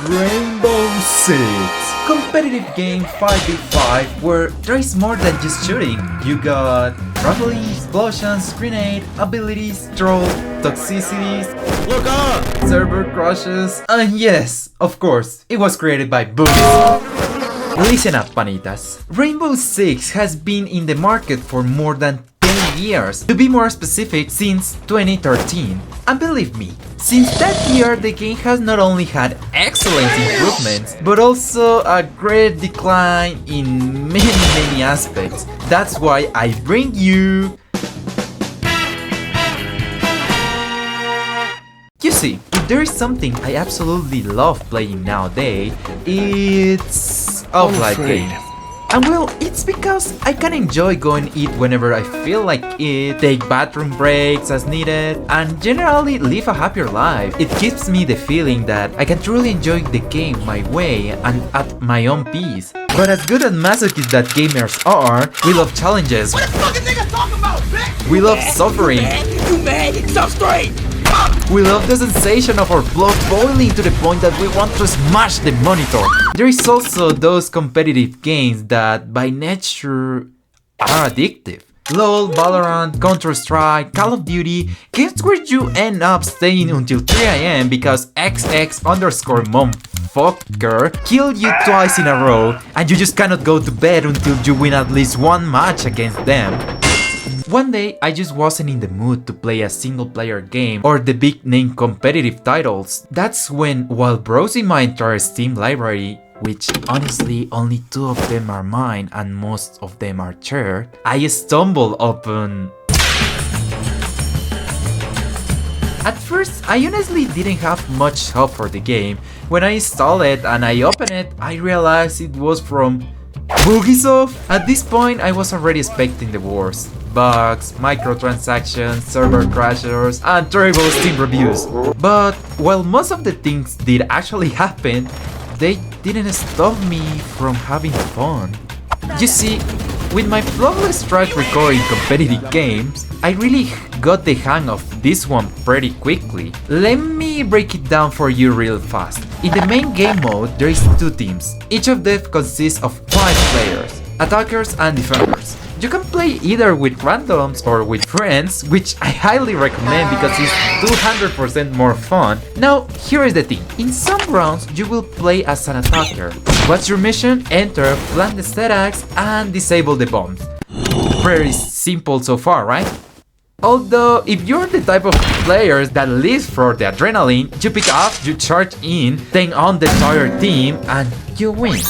Rainbow Six, competitive game 5v5 where there is more than just shooting. You got rifling, explosions, grenade, abilities, troll, toxicities, look up, server crashes, and yes, of course, it was created by boobies. Listen up, panitas. Rainbow Six has been in the market for more than 10 years, to be more specific, since 2013. And believe me, since that year the game has not only had excellent improvements, but also a great decline in many aspects. That's why I bring you... You see, if there is something I absolutely love playing nowadays, it's offline games. And well, it's because I can enjoy going eat whenever I feel like it, take bathroom breaks as needed, and generally live a happier life. It gives me the feeling that I can truly enjoy the game my way and at my own pace. But as good as masochists that gamers are, we love challenges. What the fuck is nigga talking about, bitch? We love suffering. You mad? Stop straight! We love the sensation of our blood boiling to the point that we want to smash the monitor. There is also those competitive games that by nature are addictive. LOL, Valorant, Counter-Strike, Call of Duty, games where you end up staying until 3 AM because XX_motherfucker killed you twice in a row and you just cannot go to bed until you win at least one match against them. One day, I just wasn't in the mood to play a single-player game or the big-name competitive titles. That's when, while browsing my entire Steam library, which honestly only 2 of them are mine and most of them are shared, I stumbled upon... At first, I honestly didn't have much hope for the game. When I installed it and I opened it, I realized it was from Bugisoft. At this point, I was already expecting the worst. Bugs, microtransactions, server crashers, and terrible Steam reviews. But while most of the things did actually happen, they didn't stop me from having fun. You see, with my flawless track record in competitive games, I really got the hang of this one pretty quickly. Let me break it down for you real fast. In the main game mode, there is 2 teams. Each of them consists of 5 players, attackers and defenders. You can play either with randoms or with friends, which I highly recommend because it's 200% more fun. Now, here is the thing. In some rounds, you will play as an attacker. What's your mission? Enter, plant the stacks, and disable the bombs. Pretty simple so far, right? Although, if you're the type of players that lives for the adrenaline, you pick up, you charge in, take on the entire team, and you win.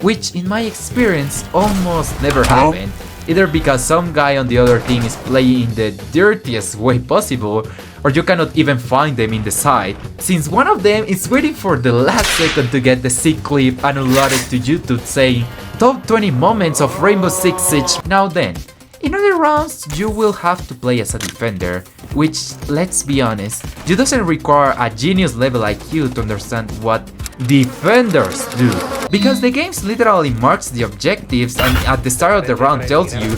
Which, in my experience, almost never happened. Either because some guy on the other team is playing in the dirtiest way possible, or you cannot even find them in the site, since one of them is waiting for the last second to get the sick clip and upload it to YouTube saying top 20 moments of Rainbow Six Siege. Now then, in other rounds you will have to play as a defender, which, let's be honest, you doesn't require a genius level IQ to understand what defenders do, because the game literally marks the objectives and at the start of the round tells you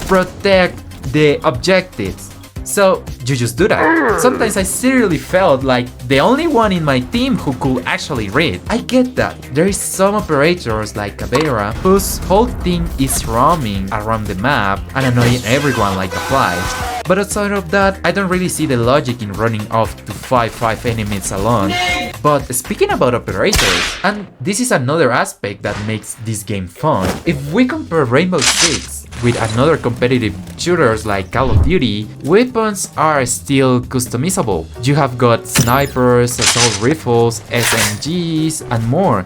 protect the objectives. So you just do that. Sometimes I seriously felt like the only one in my team who could actually read. I get that there is some operators like Caveira whose whole thing is roaming around the map and annoying everyone like a fly. But outside of that, I don't really see the logic in running off to fight 5 enemies alone. But speaking about operators, and this is another aspect that makes this game fun, if we compare Rainbow Six with another competitive shooters like Call of Duty, weapons are still customizable. You have got snipers, assault rifles, SMGs, and more.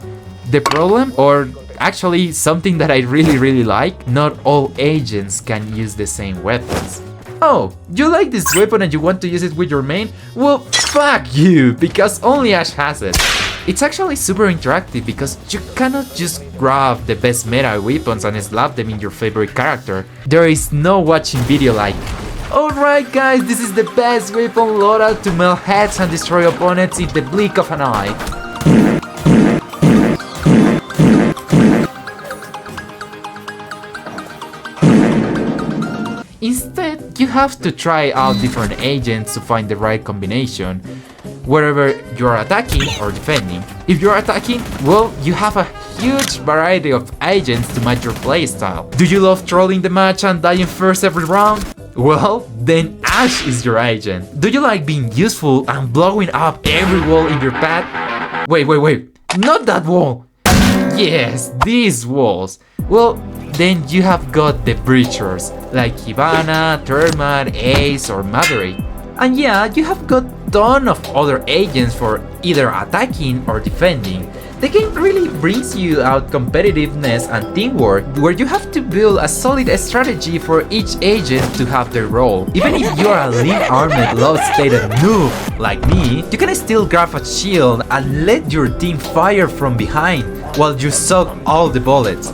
The problem, or actually something that I really like, not all agents can use the same weapons. Oh, you like this weapon and you want to use it with your main? Well, fuck you, because only Ash has it. It's actually super interactive because you cannot just grab the best meta weapons and slap them in your favorite character. There is no watching video like, alright guys, this is the best weapon loadout to melt heads and destroy opponents in the blink of an eye. Instead, you have to try out different agents to find the right combination. wherever you're attacking or defending. If you're attacking, well, you have a huge variety of agents to match your playstyle. Do you love trolling the match and dying first every round? Well, then Ash is your agent. Do you like being useful and blowing up every wall in your path? Wait, not that wall! Yes, these walls. Well, then you have got the breachers, like Hibana, Termat, Ace or Maverick. And yeah, you have got a ton of other agents for either attacking or defending. The game really brings you out competitiveness and teamwork, where you have to build a solid strategy for each agent to have their role. Even if you are a lean-armed, low-stated noob like me, you can still grab a shield and let your team fire from behind while you suck all the bullets.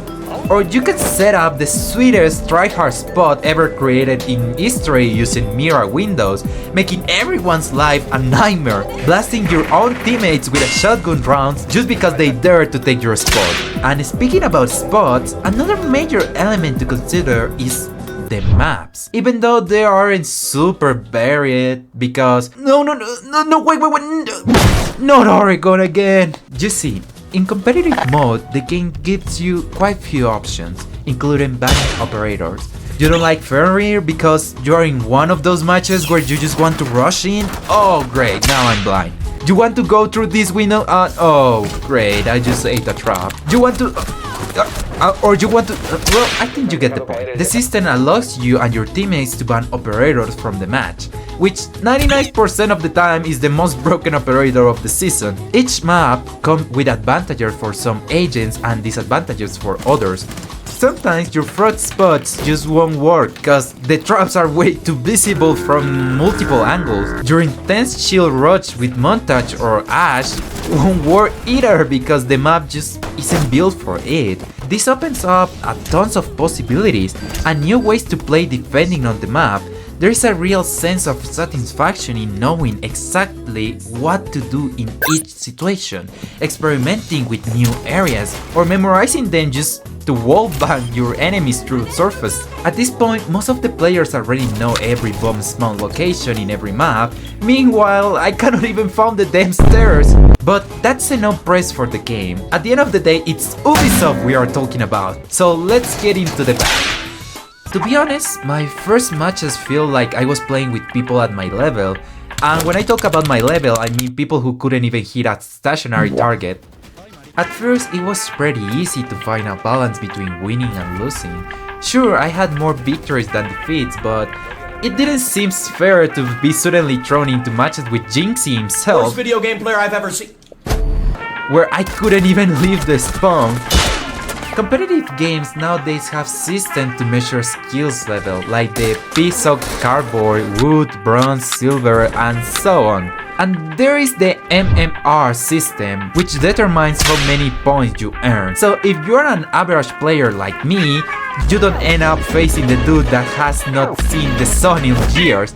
Or you can set up the sweetest tryhard spot ever created in history using mirror windows, making everyone's life a nightmare, blasting your own teammates with a shotgun rounds just because they dare to take your spot. And speaking about spots, another major element to consider is the maps, even though they aren't super varied because wait, not Oregon again. You see, in competitive mode, the game gives you quite few options, including banning operators. You don't like Fenrir because you're in one of those matches where you just want to rush in? Oh great, now I'm blind. You want to go through this window? Oh great, I just ate a trap. You want to... or you want to... well, I think you get the point. The system allows you and your teammates to ban operators from the match, which 99% of the time is the most broken operator of the season. Each map comes with advantages for some agents and disadvantages for others. Sometimes your front spots just won't work because the traps are way too visible from multiple angles. Your intense shield rush with Montage or Ash won't work either because the map just isn't built for it. This opens up a tons of possibilities and new ways to play defending on the map. There is a real sense of satisfaction in knowing exactly what to do in each situation, experimenting with new areas, or memorizing them just to wallbang your enemies through surface. At this point, most of the players already know every bomb spawn location in every map, meanwhile I cannot even find the damn stairs. But that's enough praise for the game. At the end of the day, it's Ubisoft we are talking about, so let's get into the bag. To be honest, my first matches feel like I was playing with people at my level, and when I talk about my level, I mean people who couldn't even hit a stationary target. At first, it was pretty easy to find a balance between winning and losing. Sure, I had more victories than defeats, but it didn't seem fair to be suddenly thrown into matches with Jinxie himself, Worst video game player I've ever seen, where I couldn't even leave the spawn. Competitive games nowadays have systems to measure skills level, like the piece of cardboard, wood, bronze, silver, and so on. And there is the MMR system, which determines how many points you earn. So if you're an average player like me, you don't end up facing the dude that has not seen the sun in years.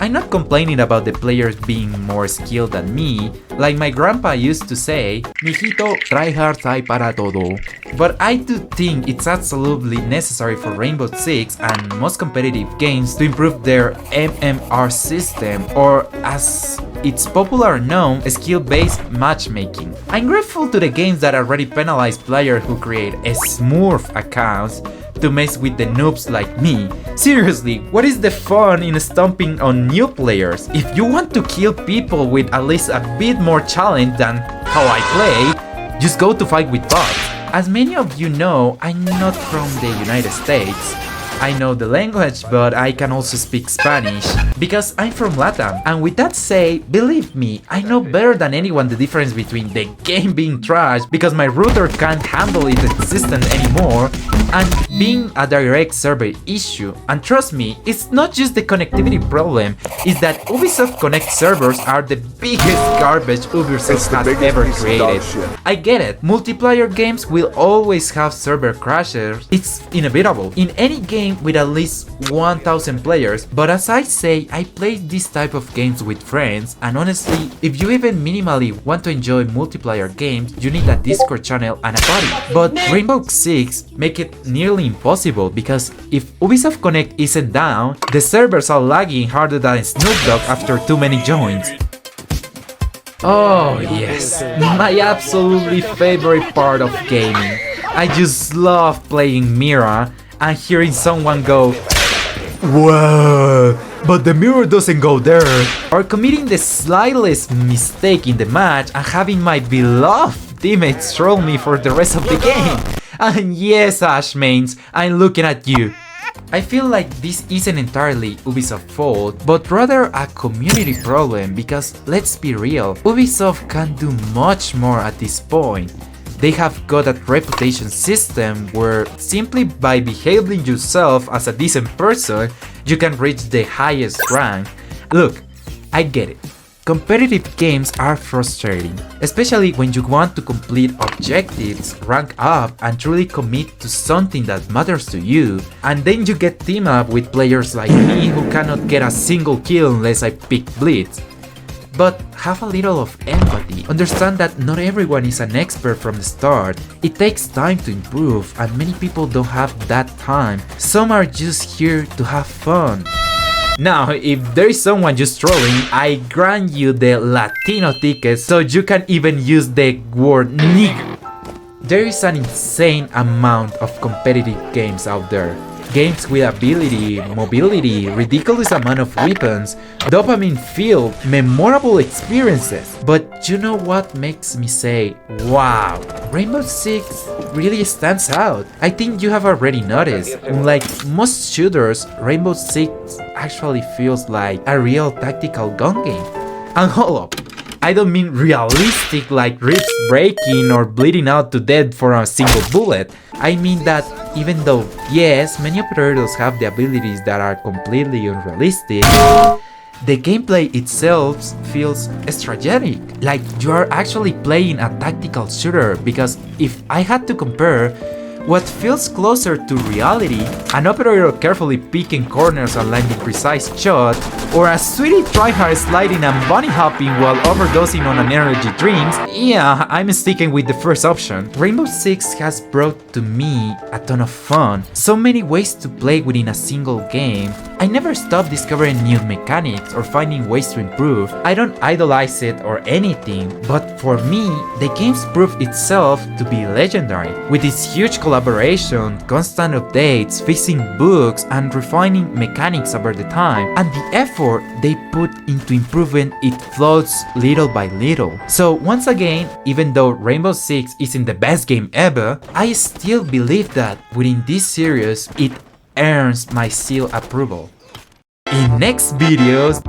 I'm not complaining about the players being more skilled than me, like my grandpa used to say, "Mijito, tryhards hay para todo." But I do think it's absolutely necessary for Rainbow Six and most competitive games to improve their MMR system, or as it's popular known, skill-based matchmaking. I'm grateful to the games that already penalize players who create smurf accounts to mess with the noobs like me. Seriously, what is the fun in stomping on new players? If you want to kill people with at least a bit more challenge than how I play, just go to fight with bots. As many of you know, I'm not from the United States. I know the language, but I can also speak Spanish because I'm from LATAM. And with that said, believe me, I know better than anyone the difference between the game being trash because my router can't handle its existence anymore and being a direct server issue. And trust me, it's not just the connectivity problem, it's that Ubisoft Connect servers are the biggest garbage Ubisoft has ever created. I get it, multiplayer games will always have server crashes, it's inevitable in any game with at least 1000 players, but as I say, I play this type of games with friends, and honestly, if you even minimally want to enjoy multiplayer games, you need a Discord channel and a buddy. But Rainbow Six make it nearly impossible because if Ubisoft Connect isn't down, the servers are lagging harder than Snoop Dogg after too many joins. Oh yes, my absolutely favorite part of gaming. I just love playing Mira and hearing someone go, "Whoa, but the mirror doesn't go there," or committing the slightest mistake in the match and having my beloved teammates troll me for the rest of the game. And yes, Ash mains, I'm looking at you. I feel like this isn't entirely Ubisoft's fault, but rather a community problem because, let's be real, Ubisoft can do much more at this point. They have got a reputation system where simply by behaving yourself as a decent person, you can reach the highest rank. Look, I get it. Competitive games are frustrating, especially when you want to complete objectives, rank up, and truly commit to something that matters to you, and then you get teamed up with players like me who cannot get a single kill unless I pick Blitz. But have a little of empathy. Understand that not everyone is an expert from the start. It takes time to improve, and many people don't have that time. Some are just here to have fun. Now, if there is someone just trolling, I grant you the Latino ticket so you can even use the word nigger. There is an insane amount of competitive games out there. Games with ability, mobility, ridiculous amount of weapons, dopamine-filled, memorable experiences. But you know what makes me say, wow, Rainbow Six really stands out. I think you have already noticed, unlike most shooters, Rainbow Six actually feels like a real tactical gun game. And hold up, I don't mean realistic like ribs breaking or bleeding out to death for a single bullet. I mean that even though, yes, many operators have the abilities that are completely unrealistic, the gameplay itself feels strategic, like you are actually playing a tactical shooter, because if I had to compare, what feels closer to reality, an operator carefully picking corners and landing precise shots, or a sweetie tryhard sliding and bunny hopping while overdosing on an energy drinks, yeah, I'm sticking with the first option. Rainbow Six has brought to me a ton of fun, so many ways to play within a single game. I never stop discovering new mechanics or finding ways to improve. I don't idolize it or anything, but for me, the game's proved itself to be legendary. With its huge collaboration, constant updates, fixing bugs, and refining mechanics over the time, and the effort they put into improving it flows little by little. So once again, even though Rainbow Six isn't the best game ever, I still believe that within this series, it earns my seal approval. In next videos,